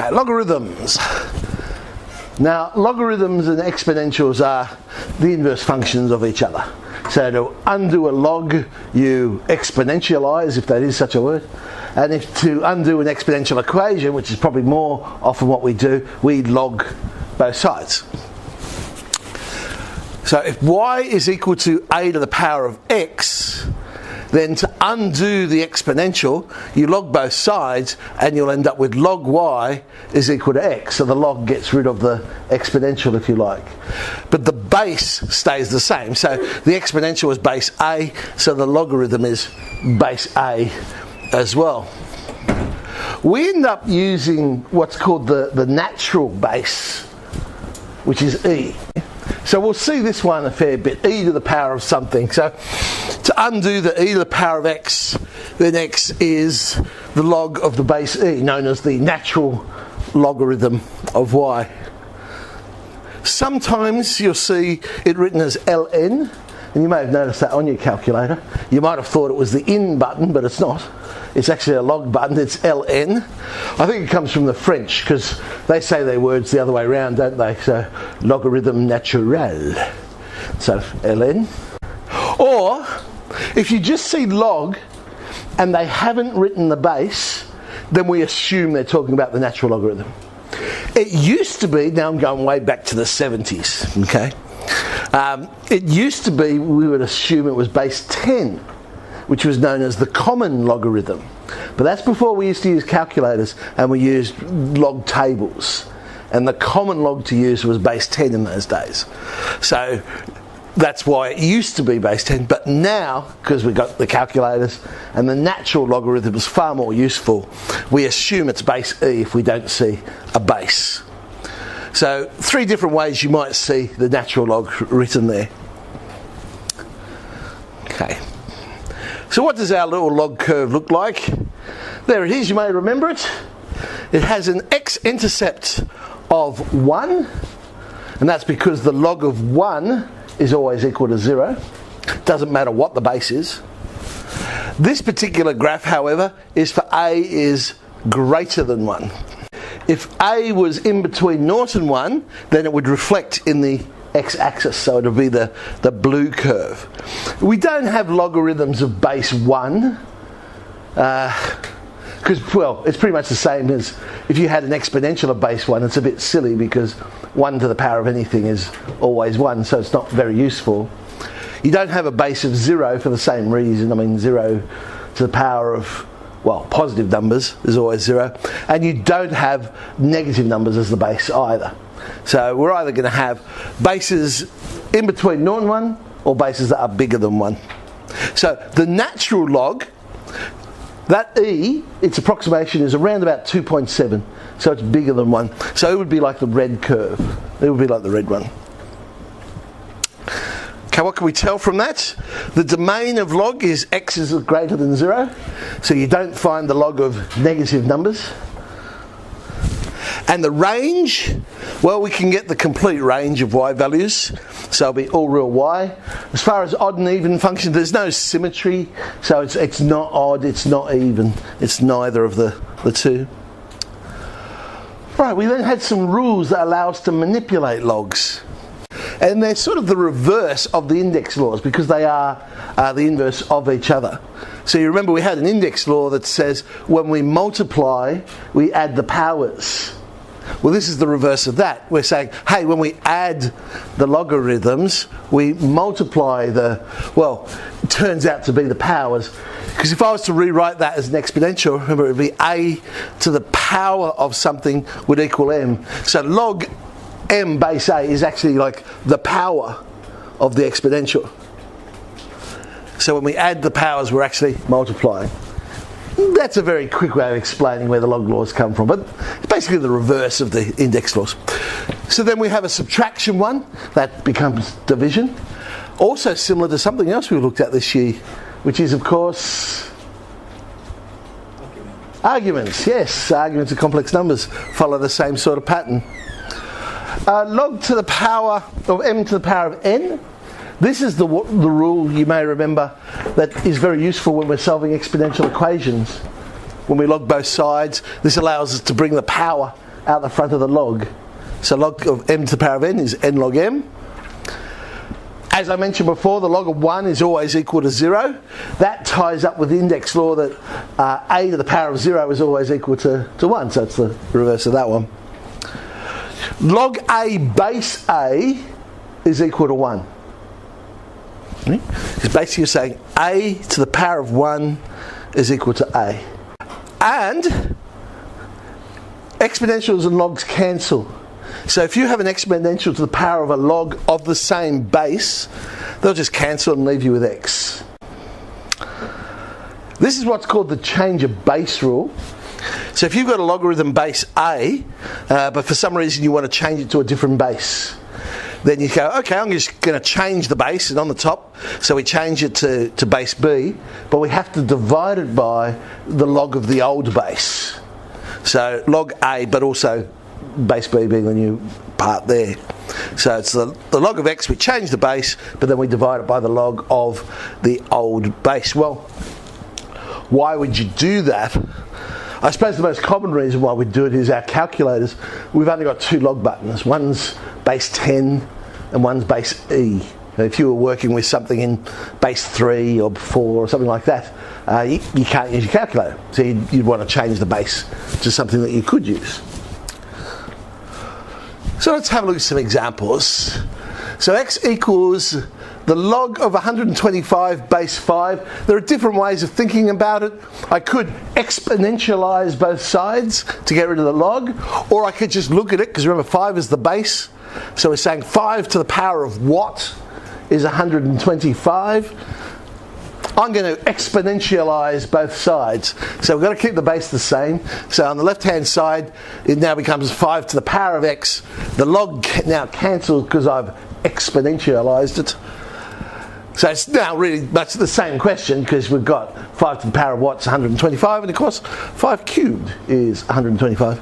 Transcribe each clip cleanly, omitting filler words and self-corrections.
Okay, logarithms. Now, logarithms and exponentials are the inverse functions of each other. So to undo a log, you exponentialize, if that is such a word. And if to undo an exponential equation, which is probably more often what we do, we log both sides. So if y is equal to a to the power of x, then to undo the exponential, you log both sides and you'll end up with log y is equal to x. So the log gets rid of the exponential, if you like. But the base stays the same. So the exponential is base a, so the logarithm is base a as well. We end up using what's called the natural base, which is e. So we'll see this one a fair bit, e to the power of something. So to undo the e to the power of x, then x is the log of the base e, known as the natural logarithm of y. Sometimes you'll see it written as ln, and you may have noticed that on your calculator. You might have thought it was the in button, but it's not. It's actually a log button, it's ln. I think it comes from the French, because they say their words the other way around, don't they? So, logarithm naturel. So, ln. Or, if you just see log, and they haven't written the base, then we assume they're talking about the natural logarithm. It used to be, now I'm going way back to the 70s, okay? It used to be, we would assume it was base 10, which was known as the common logarithm. But that's before we used to use calculators and we used log tables. And the common log to use was base 10 in those days. So that's why it used to be base 10. But now, because we've got the calculators and the natural logarithm is far more useful, we assume it's base e if we don't see a base. So 3 different ways you might see the natural log written there. Okay. So what does our little log curve look like? There it is, you may remember it. It has an x-intercept of 1, and that's because the log of 1 is always equal to 0. Doesn't matter what the base is. This particular graph, however, is for a is greater than 1. If a was in between 0 and 1, then it would reflect in the x-axis, so it'll be the blue curve. We don't have logarithms of base 1 because, well, it's pretty much the same as if you had an exponential of base 1. It's a bit silly because 1 to the power of anything is always 1, so it's not very useful. You don't have a base of 0 for the same reason. I mean, 0 to the power of, well, positive numbers is always 0, and you don't have negative numbers as the base either. So we're either going to have bases in between 0 and 1 or bases that are bigger than 1. So the natural log, that e, its approximation is around about 2.7, so it's bigger than 1. So it would be like the red curve. It would be like the red one. Okay, what can we tell from that? The domain of log is x is greater than 0, so you don't find the log of negative numbers. And the range, well, we can get the complete range of y values, so it'll be all real y. As far as odd and even functions, there's no symmetry, so it's not odd, it's not even, it's neither of the two. Right, we then had some rules that allow us to manipulate logs. And they're sort of the reverse of the index laws because they are the inverse of each other. So you remember we had an index law that says when we multiply, we add the powers. Well, this is the reverse of that. We're saying, hey, when we add the logarithms, we multiply well, it turns out to be the powers. Because if I was to rewrite that as an exponential, remember it would be a to the power of something would equal m. So log m base a is actually like the power of the exponential. So when we add the powers, we're actually multiplying. That's a very quick way of explaining where the log laws come from, but it's basically the reverse of the index laws. So then we have a subtraction one, that becomes division. Also similar to something else we looked at this year, which is of course arguments. Yes, arguments of complex numbers follow the same sort of pattern. Log to the power of m to the power of n. This is the rule, you may remember, that is very useful when we're solving exponential equations. When we log both sides, this allows us to bring the power out the front of the log. So log of m to the power of n is n log m. As I mentioned before, the log of 1 is always equal to 0. That ties up with the index law that a to the power of 0 is always equal to 1. So it's the reverse of that one. Log a base a is equal to 1. Because basically you're saying a to the power of 1 is equal to a. And exponentials and logs cancel. So if you have an exponential to the power of a log of the same base, they'll just cancel and leave you with x. This is what's called the change of base rule. So if you've got a logarithm base a, but for some reason you want to change it to a different base, then you go, okay, I'm just going to change the base, and on the top, so we change it to base b, but we have to divide it by the log of the old base. So log a, but also base b being the new part there. So it's the log of x, we change the base, but then we divide it by the log of the old base. Well, why would you do that? I suppose the most common reason why we do it is our calculators. We've only got 2 log buttons. One's base 10 and one's base e. If you were working with something in base 3 or 4 or something like that, you can't use your calculator. So you'd want to change the base to something that you could use. So let's have a look at some examples. So x equals the log of 125 base 5. There are different ways of thinking about it. I could exponentialize both sides to get rid of the log, or I could just look at it, because remember 5 is the base. So we're saying 5 to the power of what is 125. I'm going to exponentialize both sides. So we've got to keep the base the same. So on the left-hand side, it now becomes 5 to the power of x. The log now cancels because I've exponentialized it. So it's now really much the same question, because we've got 5 to the power of what's 125, and of course 5 cubed is 125.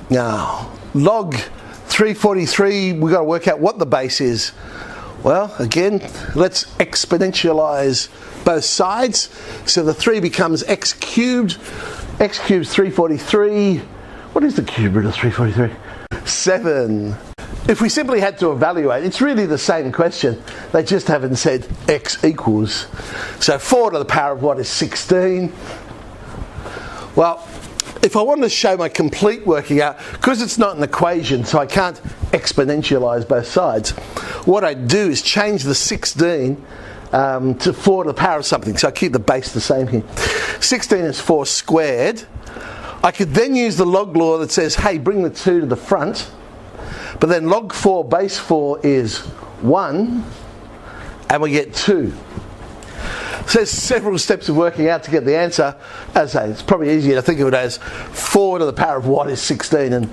Now, log 343, we've got to work out what the base is. Well, again, let's exponentialize both sides. So the 3 becomes x cubed. X cubed is 343. What is the cube root of 343? 7. If we simply had to evaluate, it's really the same question. They just haven't said x equals. So 4 to the power of what is 16? Well, if I wanted to show my complete working out, because it's not an equation, so I can't exponentialize both sides, what I do is change the 16 to 4 to the power of something. So I keep the base the same here. 16 is 4 squared. I could then use the log law that says, hey, bring the 2 to the front. But then log 4 base 4 is 1, and we get 2. So there's several steps of working out to get the answer. As I say, it's probably easier to think of it as 4 to the power of what is 16, and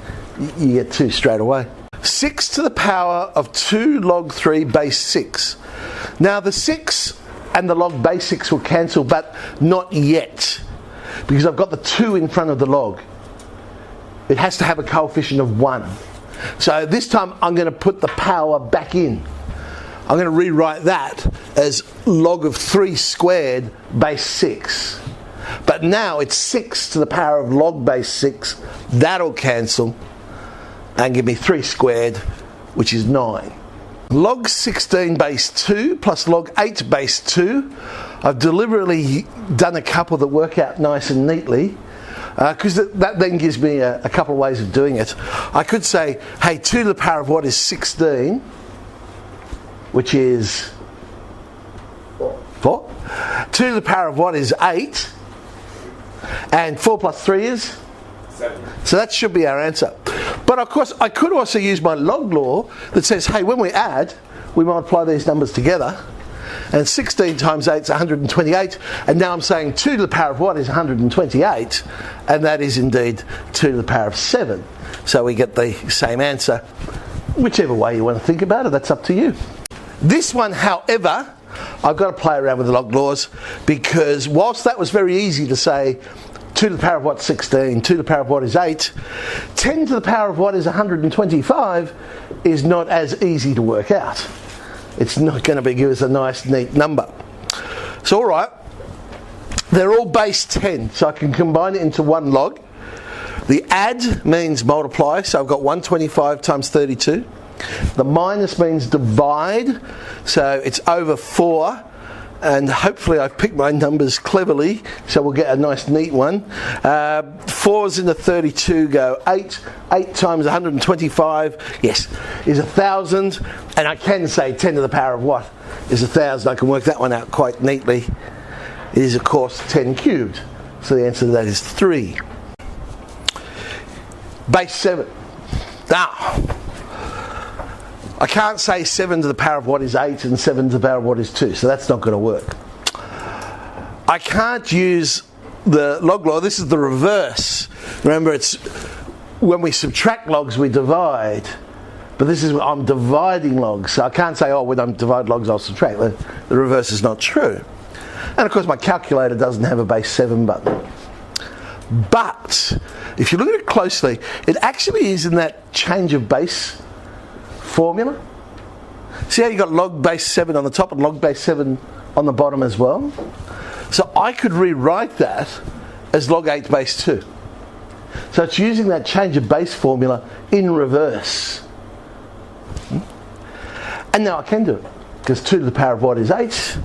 you get 2 straight away. 6 to the power of 2 log 3 base 6. Now the 6 and the log base 6 will cancel, but not yet, because I've got the 2 in front of the log. It has to have a coefficient of 1. So this time I'm going to put the power back in. I'm going to rewrite that as log of 3 squared base 6. But now it's 6 to the power of log base 6. That'll cancel and give me 3 squared, which is 9. Log 16 base 2 plus log 8 base 2. I've deliberately done a couple that work out nice and neatly, because that then gives me a couple of ways of doing it. I could say, hey, 2 to the power of what is 16, which is 4. 2 to the power of what is 8, and 4 plus 3 is 7. So that should be our answer. But of course, I could also use my log law that says, hey, when we add, we multiply these numbers together, and 16 times 8 is 128, and now I'm saying 2 to the power of what is 128, and that is indeed 2 to the power of 7. So we get the same answer. Whichever way you want to think about it, that's up to you. This one, however, I've got to play around with the log laws, because whilst that was very easy to say 2 to the power of what is 16, 2 to the power of what is 8, 10 to the power of what is 125 is not as easy to work out. It's not going to give us a nice, neat number. So, all right, they're all base 10, so I can combine it into one log. The add means multiply, so I've got 125 times 32. The minus means divide, so it's over 4. And hopefully I've picked my numbers cleverly, so we'll get a nice neat one. 4's into 32 go 8. 8 times 125, yes, is 1,000. And I can say 10 to the power of what is 1,000. I can work that one out quite neatly. It is, of course, 10 cubed. So the answer to that is 3. Base 7. Now, I can't say 7 to the power of what is 8 and 7 to the power of what is 2, so that's not going to work. I can't use the log law. This is the reverse. Remember, it's when we subtract logs we divide, but this is when I'm dividing logs, so I can't say, oh, when I divide logs I'll subtract. The reverse is not true. And of course my calculator doesn't have a base 7 button. But if you look at it closely, it actually is in that change of base formula. See how you got log base 7 on the top and log base 7 on the bottom as well? So I could rewrite that as log 8 base 2. So it's using that change of base formula in reverse. And now I can do it, because 2 to the power of what is 8,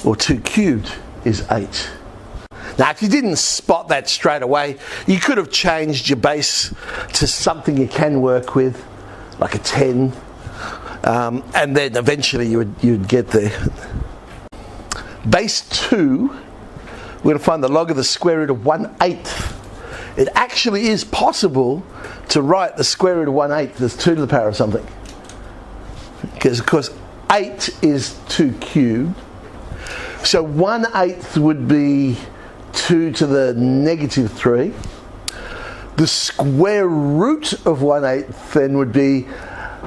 or 2 cubed is 8. Now, if you didn't spot that straight away, you could have changed your base to something you can work with, like a 10, and then eventually you'd get there. Base 2, we're going to find the log of the square root of 1/8. It actually is possible to write the square root of 1/8 as 2 to the power of something. Because, of course, 8 is 2 cubed. So 1/8 would be 2 to the negative 3. The square root of 1/8 then would be,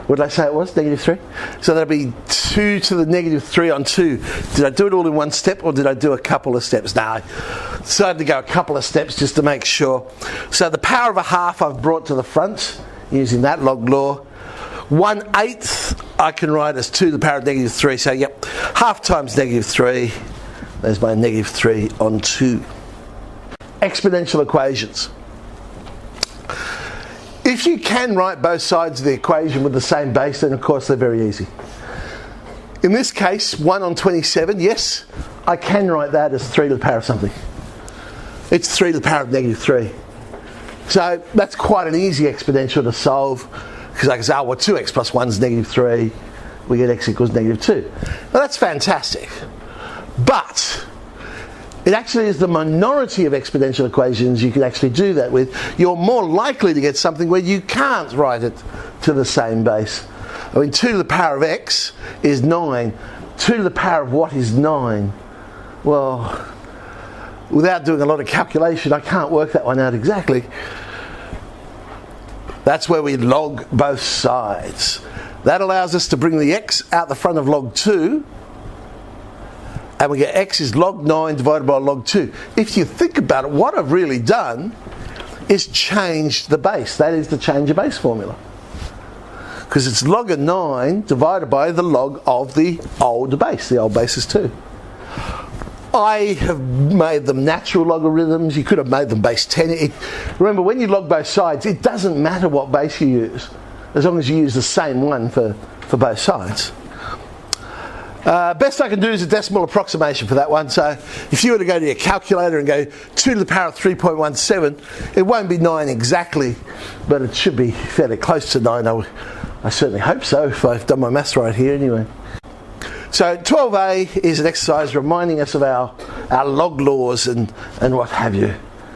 what did I say it was? Negative 3? So that'd be 2 to the negative 3 on 2. Did I do it all in one step, or did I do a couple of steps? No, I decided to go a couple of steps just to make sure. So the power of a half I've brought to the front using that log law. 1/8 I can write as 2 to the power of negative 3. So yep, half times negative 3. There's my negative 3 on 2. Exponential equations. If you can write both sides of the equation with the same base, then of course they're very easy. In this case, 1 on 27, yes, I can write that as 3 to the power of something. It's 3 to the power of negative 3. So that's quite an easy exponential to solve, because I can say, oh, well, 2x plus 1 is negative 3. We get x equals negative 2. Well, that's fantastic. But it actually is the minority of exponential equations you can actually do that with. You're more likely to get something where you can't write it to the same base. I mean, 2 to the power of x is 9. 2 to the power of what is 9? Well, without doing a lot of calculation, I can't work that one out exactly. That's where we log both sides. That allows us to bring the x out the front of log 2, and we get x is log 9 divided by log 2. If you think about it, what I've really done is changed the base. That is the change of base formula. Because it's log of 9 divided by the log of the old base. The old base is 2. I have made them natural logarithms. You could have made them base 10. Remember, when you log both sides, it doesn't matter what base you use, as long as you use the same one for both sides. Best I can do is a decimal approximation for that one. So if you were to go to your calculator and go 2 to the power of 3.17, it won't be 9 exactly, but it should be fairly close to 9. I certainly hope so, if I've done my maths right here anyway. So 12A is an exercise reminding us of our log laws and what have you.